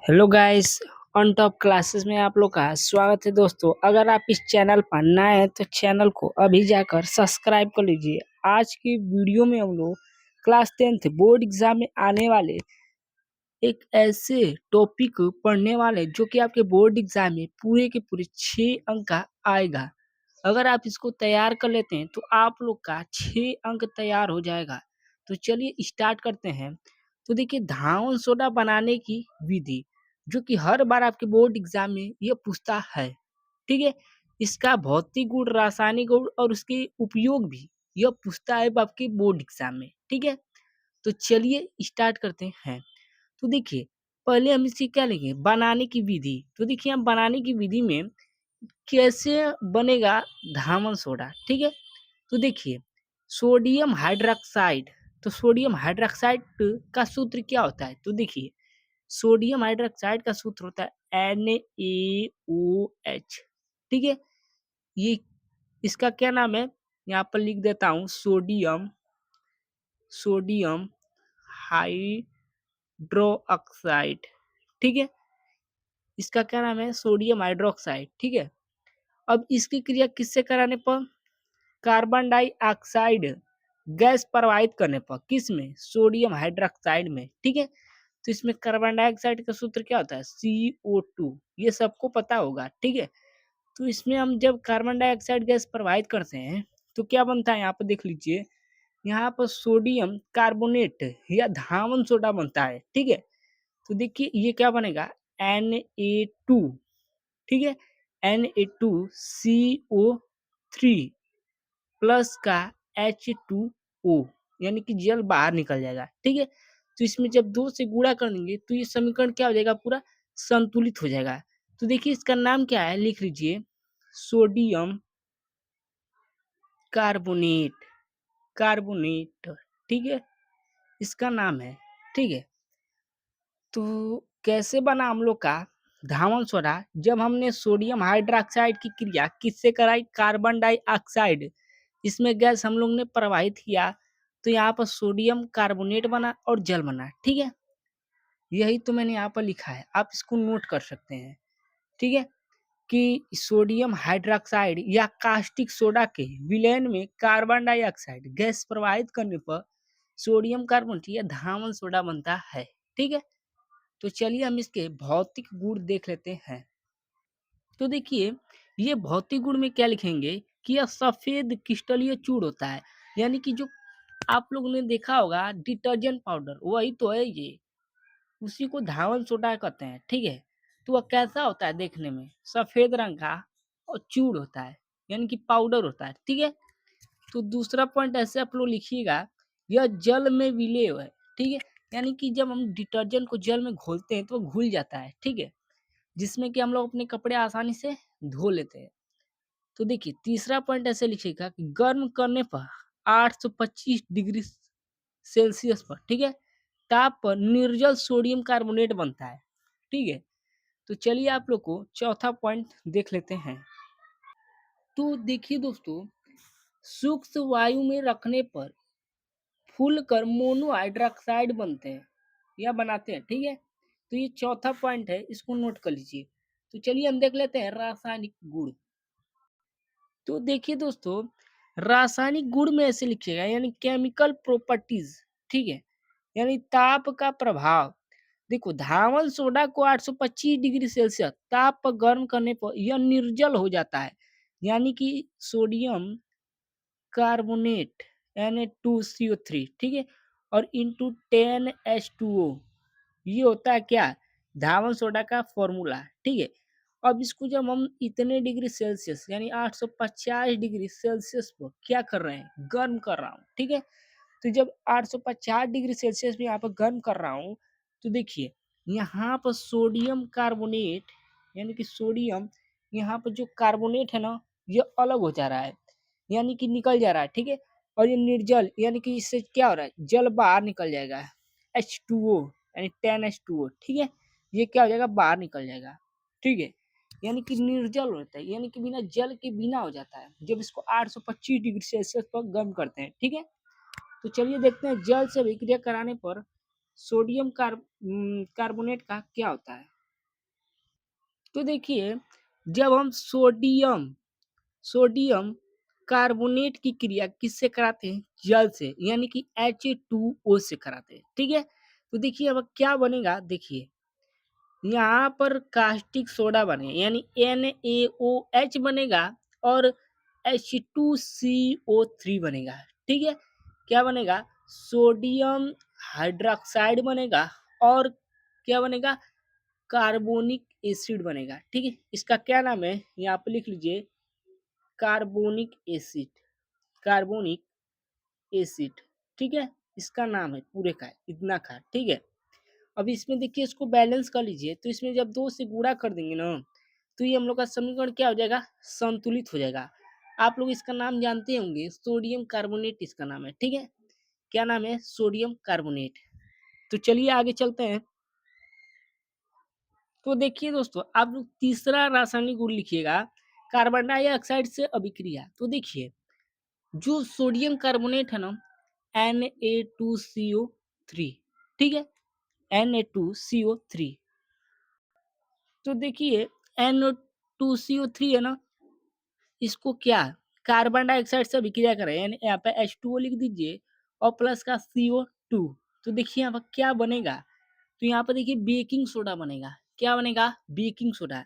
Hello guys, on top classes में आप लोग का स्वागत है दोस्तों। अगर आप इस चैनल पर नए हैं तो चैनल को अभी जाकर सब्सक्राइब कर लीजिए। आज की वीडियो में हम लोग क्लास 10th बोर्ड एग्जाम में आने वाले एक ऐसे टॉपिक पढ़ने वाले जो कि आपके बोर्ड एग्जाम में पूरे के पूरे 6 अंक का आएगा। अगर आप इसको तैयार कर लेते हैं तो आप लोग का 6 अंक तैयार हो जाएगा। तो चलिए स्टार्ट करते हैं। तो देखिए, धावन सोडा बनाने की विधि जो कि हर बार आपके बोर्ड एग्जाम में ये पूछता है, ठीक है। इसका भौतिक गुण, रासायनिक गुण और उसके उपयोग भी यह पूछता है आपके बोर्ड एग्जाम में, ठीक है। तो चलिए स्टार्ट करते हैं। तो देखिए, पहले हम इसकी क्या लेंगे, बनाने की विधि। तो देखिए, हम बनाने की विधि में कैसे बनेगा धामन सोडा, ठीक है। तो देखिए, सोडियम हाइड्रोक्साइड, तो सोडियम हाइड्रोक्साइड का सूत्र क्या होता है। तो देखिए, सोडियम हाइड्रोक्साइड का सूत्र होता है NaOH, ठीक है। ये इसका क्या नाम है, यहाँ पर लिख देता हूँ, सोडियम सोडियम हाइड्रोक्साइड, ठीक है। इसका क्या नाम है, सोडियम हाइड्रोक्साइड, ठीक है। अब इसकी क्रिया किससे कराने पर, कार्बन डाइऑक्साइड गैस प्रवाहित करने पर, किस में, सोडियम हाइड्रोक्साइड में, ठीक है। तो इसमें कार्बन डाइऑक्साइड का सूत्र क्या होता है, CO2, ये सबको पता होगा, ठीक है। तो इसमें हम जब कार्बन डाइऑक्साइड गैस प्रवाहित करते हैं तो क्या बनता है, यहाँ पर देख लीजिए, यहाँ पर सोडियम कार्बोनेट या धावन सोडा बनता है, ठीक है। तो देखिए, ये क्या बनेगा, Na2, ठीक है। Na2CO3 प्लस का H2O, यानी कि जल बाहर निकल जाएगा, ठीक है। तो इसमें जब 2 से गुणा कर देंगे तो ये समीकरण क्या हो जाएगा, पूरा संतुलित हो जाएगा। तो देखिए, इसका नाम क्या है, लिख लीजिए, सोडियम कार्बोनेट, कार्बोनेट, ठीक है, इसका नाम है, ठीक है। तो कैसे बना हम लोग का धावन सोडा, जब हमने सोडियम हाइड्रोक्साइड की क्रिया किससे कराई, कार्बन डाइऑक्साइड, इसमें गैस हम लोग ने प्रवाहित किया, तो यहाँ पर सोडियम कार्बोनेट बना और जल बना, ठीक है। यही तो मैंने यहाँ पर लिखा है, आप इसको नोट कर सकते हैं, ठीक है, कि सोडियम हाइड्रोक्साइड या कास्टिक सोडा के विलयन में कार्बन डाइऑक्साइड गैस प्रवाहित करने पर सोडियम कार्बोनेट या धावन सोडा बनता है, ठीक है। तो चलिए हम इसके भौतिक गुण देख लेते हैं। तो देखिए, ये भौतिक गुण में क्या लिखेंगे कि यह सफेद क्रिस्टलीय चूर्ण होता है, यानी कि जो आप लोगों ने देखा होगा डिटर्जेंट पाउडर, वही तो है ये, उसी को धावन सोडा कहते हैं, ठीक है। तो वह कैसा होता है, देखने में सफेद रंग का और चूर्ण होता है, यानी कि पाउडर होता है, ठीक है। तो दूसरा पॉइंट ऐसे आप लोग लिखिएगा, यह जल में विलेय है, ठीक है, यानी कि जब हम डिटर्जेंट को जल में घोलते हैं तो वो घुल जाता है, ठीक है, जिसमें कि हम लोग अपने कपड़े आसानी से धो लेते हैं। तो देखिए, तीसरा पॉइंट ऐसे लिखिएगा कि गर्म करने पर 825 डिग्री सेल्सियस पर, ठीक है, ताप पर निर्जल सोडियम कार्बोनेट बनता है, ठीक है। तो चलिए आप लोग को चौथा पॉइंट देख लेते हैं। तो देखिए दोस्तों, सूक्ष्म वायु में रखने पर फूल कर मोनो हाइड्रोक्साइड बनते हैं या बनाते हैं, ठीक है। तो ये चौथा पॉइंट है, इसको नोट कर लीजिए। तो चलिए हम देख लेते हैं रासायनिक गुण। तो देखिए दोस्तों, रासायनिक गुण में ऐसे लिखिएगा, यानी केमिकल प्रॉपर्टीज, ठीक है, यानी ताप का प्रभाव। देखो, धावन सोडा को 825 डिग्री सेल्सियस ताप पर गर्म करने पर यह निर्जल हो जाता है, यानी कि सोडियम कार्बोनेट Na2CO3, ठीक है, और इंटू 10H2O, ये होता है क्या, धावन सोडा का फॉर्मूला, ठीक है। अब इसको जब हम इतने डिग्री सेल्सियस यानी 850 डिग्री सेल्सियस पर क्या कर रहे हैं, गर्म कर रहा हूँ, ठीक है। तो जब 850 डिग्री सेल्सियस में यहाँ पर गर्म कर रहा हूँ, तो देखिए, यहाँ पर सोडियम कार्बोनेट, यानी कि सोडियम, यहाँ पर जो कार्बोनेट है ना, ये अलग हो जा रहा है, यानी कि निकल जा रहा है, ठीक है। और ये निर्जल, यानी कि इससे क्या हो रहा है, जल बाहर निकल जाएगा, H2O, यानी 10H2O, ठीक है, ये क्या हो जाएगा, बाहर निकल जाएगा, ठीक है, यानी कि निर्जल होता है, यानी कि बिना जल के बिना हो जाता है जब इसको 825 डिग्री सेल्सियस पर गर्म करते हैं, ठीक है। तो चलिए देखते हैं जल से अभिक्रिया कराने पर सोडियम कार्बोनेट का क्या होता है। तो देखिए, जब हम सोडियम सोडियम कार्बोनेट की क्रिया किससे कराते हैं? जल से, यानी कि H2O से कराते हैं, ठीक है? तो देखिए अब क्या बनेगा, देखिए यहाँ पर कास्टिक सोडा बनेगा, यानी NaOH बनेगा और H2CO3 बनेगा, ठीक है? क्या बनेगा? सोडियम हाइड्रॉक्साइड बनेगा और क्या बनेगा? कार्बोनिक एसिड बनेगा, ठीक है? इसका क्या नाम है? यहाँ पे लिख लीजिए, कार्बोनिक एसिड, कार्बोनिक एसिड, ठीक है? इसका नाम है पूरे का, इतना का, ठीक है? अब इसमें देखिए इसको बैलेंस कर लीजिए, तो इसमें जब 2 से गुणा कर देंगे ना, तो ये हम लोग का समीकरण क्या हो जाएगा? संतुलित हो जाएगा। आप लोग इसका नाम जानते होंगे, सोडियम कार्बोनेट इसका नाम है, ठीक है? क्या नाम है? Sodium carbonate. तो चलिए आगे चलते हैं। तो देखिए दोस्तों, आप लोग तीसरा रासायनिक गुण लिखिएगा, कार्बन डाइऑक्साइड से अभिक्रिया। तो देखिए, जो सोडियम कार्बोनेट है ना, Na2CO3, ठीक है? Na2CO3। तो देखिए NO2CO3 है ना, इसको क्या कार्बन डाइऑक्साइड से अभिक्रिया करें, यानी यहाँ पे H2O लिख दीजिए और प्लस का CO2। तो देखिए यहाँ पर क्या बनेगा? तो यहाँ पर देखिए बेकिंग सोडा बनेगा। क्या बनेगा? बेकिंग सोडा,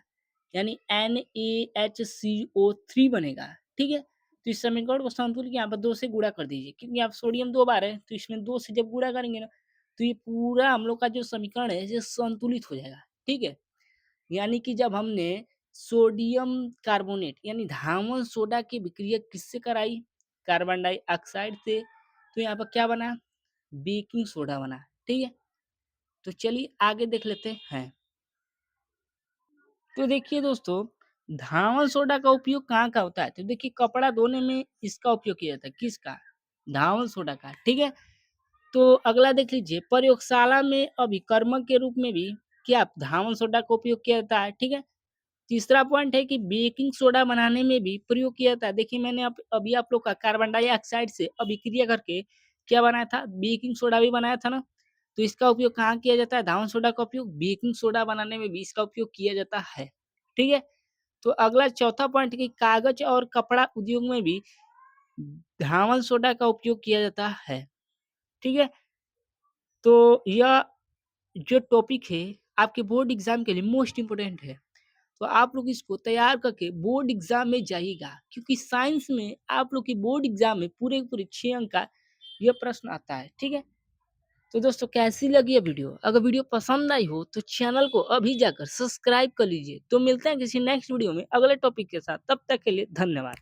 यानी NaHCO3 बनेगा, ठीक है? तो इस समीकरण को संतुलित यहाँ पर 2 से गुणा कर दीजिए, क्योंकि यहाँ सोडियम 2 बार है, तो इसमें 2 से जब गुणा करेंगे ना, तो ये पूरा हम लोग का जो समीकरण है ये संतुलित हो जाएगा, ठीक है? यानी कि जब हमने सोडियम कार्बोनेट यानी धामन सोडा की विक्रिया किससे कराई? कार्बन डाइऑक्साइड से। तो यहाँ पर क्या बना? बेकिंग सोडा बना, ठीक है? तो चलिए आगे देख लेते हैं। तो देखिए दोस्तों, धामन सोडा का उपयोग कहाँ का होता है? तो देखिए कपड़ा धोने में इसका उपयोग किया जाता है। किसका? धामन सोडा का, ठीक है? तो अगला देख लीजिए, प्रयोगशाला में अभिकर्मक के रूप में भी क्या धामन सोडा का उपयोग किया जाता है, ठीक है? तीसरा पॉइंट है कि बेकिंग सोडा बनाने में भी प्रयोग किया जाता है। देखिए मैंने अभी आप लोग का कार्बन डाइऑक्साइड से अभिक्रिया करके क्या बनाया था? बेकिंग सोडा भी बनाया था ना? तो इसका उपयोग कहाँ किया जाता है? धावन सोडा का उपयोग बेकिंग सोडा बनाने में भी इसका उपयोग किया जाता है, ठीक है? तो अगला चौथा पॉइंट कि कागज और कपड़ा उद्योग में भी धावन सोडा का उपयोग किया जाता है, ठीक है? तो यह जो टॉपिक है आपके बोर्ड एग्जाम के लिए मोस्ट इम्पोर्टेंट है। तो आप लोग इसको तैयार करके बोर्ड एग्जाम में जाइएगा, क्योंकि साइंस में आप लोग की बोर्ड एग्जाम में पूरे के पूरे 6 अंक का यह प्रश्न आता है, ठीक है? तो दोस्तों कैसी लगी ये वीडियो? अगर वीडियो पसंद आई हो तो चैनल को अभी जाकर सब्सक्राइब कर लीजिए। तो मिलते हैं किसी नेक्स्ट वीडियो में अगले टॉपिक के साथ, तब तक के लिए धन्यवाद।